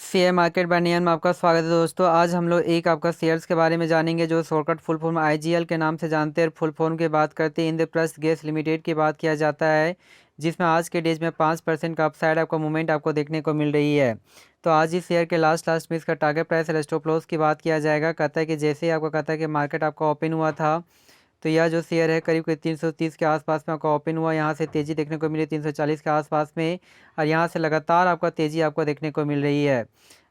Share market bye नियम में आपका स्वागत है दोस्तों। आज हम लोग एक आपका शेयर्स के बारे में जानेंगे जो शॉर्टकट फुल फॉर्म आईजीएल के नाम से जानते हैं। फुल फॉर्म की बात करते हैं इंद्रप्रस्थ गैस लिमिटेड की बात किया जाता है, जिसमें आज के डेज में 5% का अपसाइड आपका मूवमेंट आपको देखने को मिल रही है। तो आज इस शेयर के लास्ट में इसका टारगेट प्राइस और स्टॉप लॉस की बात किया जाएगा। कहता है कि जैसे ही आपको कहता है कि मार्केट आपका ओपन हुआ था, तो यह जो शेयर है करीब 330 के आसपास में आपका ओपन हुआ। यहाँ से तेज़ी देखने को मिली 340 के आसपास में, और यहाँ से लगातार आपका तेज़ी आपको देखने को मिल रही है।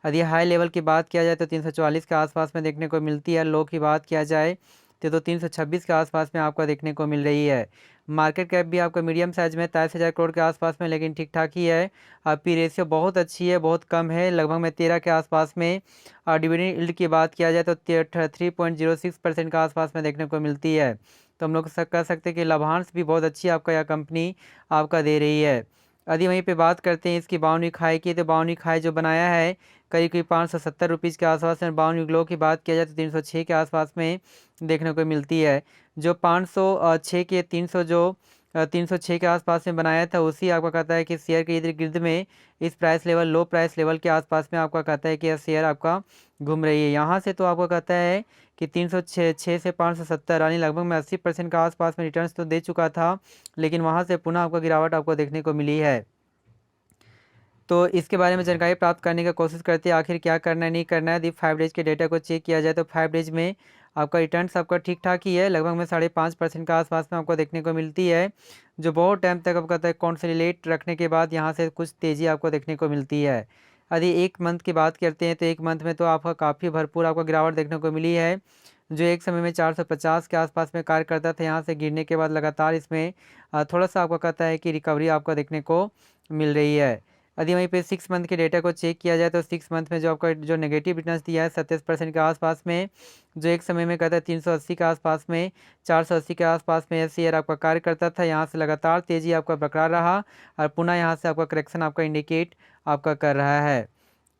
यदि हाई लेवल की बात किया जाए तो 344 के आसपास में देखने को मिलती है। लो की बात किया जाए तो 326 के आसपास में आपको देखने को मिल रही है। मार्केट कैप भी आपका मीडियम साइज में 23,000 करोड़ के आसपास में, लेकिन ठीक ठाक ही है। पी रेशियो बहुत अच्छी है, बहुत कम है, लगभग में 13 के आसपास में। और डिविडेंड यील्ड की बात किया जाए तो 3.06% के आसपास में देखने को मिलती है। तो हम लोग कह सकते हैं कि लाभांश भी बहुत अच्छी आपका यह कंपनी आपका दे रही है। यदि वहीं पे बात करते हैं इसकी बाउंड्री खाई की, तो बाउंड्री खाई जो बनाया है करीब करीब 570 रुपीज़ के आसपास में। बाउंड्री ग्लो की बात किया जाए तो 306 के आसपास में देखने को मिलती है। जो 506 के 300 जो 306 के आसपास में बनाया था, उसी आपका कहता है कि शेयर के इर्द गिर्द में इस price level low price level के आसपास में आपका कहता है कि यह शेयर आपका घूम रही है। यहाँ से तो आपको कहता है कि 306 से 570 यानी लगभग में 80% के आसपास में रिटर्न्स तो दे चुका था, लेकिन वहाँ से पुनः आपको गिरावट आपको देखने को मिली है। तो इसके बारे में जानकारी प्राप्त करने की कोशिश करते हैं आखिर क्या करना है नहीं करना है। यदि 5 डेज के डेटा को चेक किया जाए तो 5 डेज में आपका रिटर्न्स आपका ठीक ठाक ही है, लगभग में 5.5% के आसपास में आपको देखने को मिलती है, जो बहुत टाइम तक आपको कहता है कॉन्सोलिडेट रखने के बाद यहाँ से कुछ तेज़ी आपको देखने को मिलती है। यदि एक मंथ की बात करते हैं तो एक मंथ में तो आपका काफ़ी भरपूर आपको गिरावट देखने को मिली है, जो एक समय में 450 के आसपास में कार्य करता था। यहाँ से गिरने के बाद लगातार इसमें थोड़ा सा आपको कहता है कि रिकवरी आपको देखने को मिल रही है। यदि वहीं पे 6 मंथ के डेटा को चेक किया जाए तो 6 मंथ में जो आपका जो नेगेटिव रिटर्न्स दिया है 27% के आसपास में, जो एक समय में कहता है 380 के आसपास में 480 के आसपास में यह शेयर आपका कार्य करता था। यहाँ से लगातार तेज़ी आपका बरकरार रहा और पुनः यहाँ से आपका करेक्शन आपका इंडिकेट आपका कर रहा है।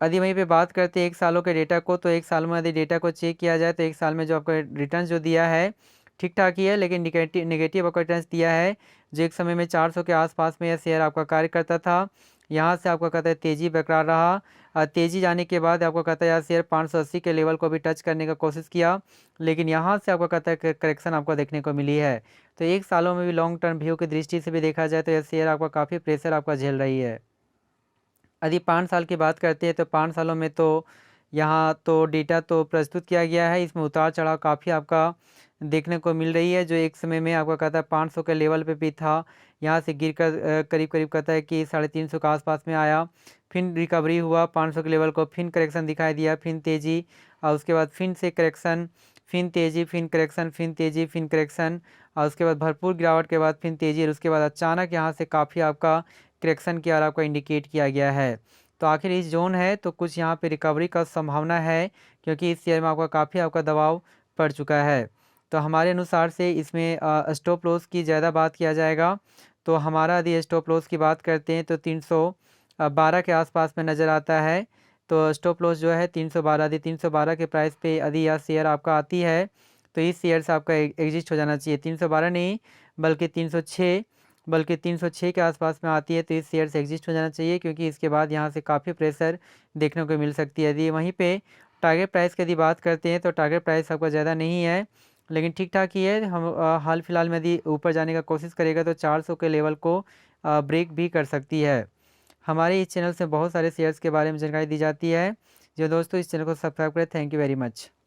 यदि वहीं पे बात करते हैं एक सालों के डेटा को, तो एक साल में यदि डेटा को चेक किया जाए तो एक साल में जो आपका रिटर्न जो दिया है ठीक ठाक ही है, लेकिन नेगेटिव आपका रिटर्न दिया है, जो एक समय में 400 के आसपास में यह शेयर आपका कार्य करता था। यहाँ से आपका कहता है तेज़ी बरकरार रहा, तेज़ी जाने के बाद आपको कहता है यह शेयर 580 के लेवल को भी टच करने का कोशिश किया, लेकिन यहाँ से आपको कहता है करेक्शन आपको देखने को मिली है। तो एक सालों में भी लॉन्ग टर्म व्यू की दृष्टि से भी देखा जाए तो यह शेयर आपका काफ़ी प्रेशर आपका झेल रही है। यदि 5 साल की बात करते हैं तो 5 सालों में तो यहाँ तो डेटा तो प्रस्तुत किया गया है, इसमें उतार चढ़ाव काफ़ी आपका देखने को मिल रही है। जो एक समय में आपका कहता है 500 के लेवल पे भी था, यहाँ से गिरकर करीब करीब कहता है कि 350 के आसपास में आया, फिर रिकवरी हुआ 500 के लेवल को, फिर करेक्शन दिखाई दिया, फिर तेज़ी, और उसके बाद फिर से करेक्शन, फिर तेज़ी, फिर करेक्शन, फिर तेज़ी, फिर करेक्शन, और उसके बाद भरपूर गिरावट के बाद फिर तेज़ी, और उसके बाद अचानक यहाँ से काफ़ी आपका करेक्शन किया और आपको इंडिकेट किया गया है। तो आखिर इस जोन है तो कुछ यहाँ पे रिकवरी का संभावना है, क्योंकि इस शेयर में आपका काफ़ी आपका दबाव पड़ चुका है। तो हमारे अनुसार से इसमें स्टॉप लॉस की ज़्यादा बात किया जाएगा, तो हमारा यदि स्टॉप लॉस की बात करते हैं तो 312 के आसपास में नज़र आता है। तो स्टॉप लॉस जो है 312, यदि 312 के प्राइस पे यदि यह शेयर आपका आती है तो इस शेयर से आपका एग्जिस्ट हो जाना चाहिए। 312 नहीं बल्कि 306 के आसपास में आती है तो इस शेयर से एग्जिस्ट हो जाना चाहिए, क्योंकि इसके बाद यहाँ से काफ़ी प्रेशर देखने को मिल सकती है। यदि वहीं पे टारगेट प्राइस की यदि बात करते हैं तो टारगेट प्राइस आपका ज़्यादा नहीं है, लेकिन ठीक ठाक ही है। हम हाल फिलहाल में यदि ऊपर जाने का कोशिश करेगा तो 400 के लेवल को ब्रेक भी कर सकती है। हमारे इस चैनल से बहुत सारे शेयर्स के बारे में जानकारी दी जाती है। जो दोस्तों इस चैनल को सब्सक्राइब करें, थैंक यू वेरी मच।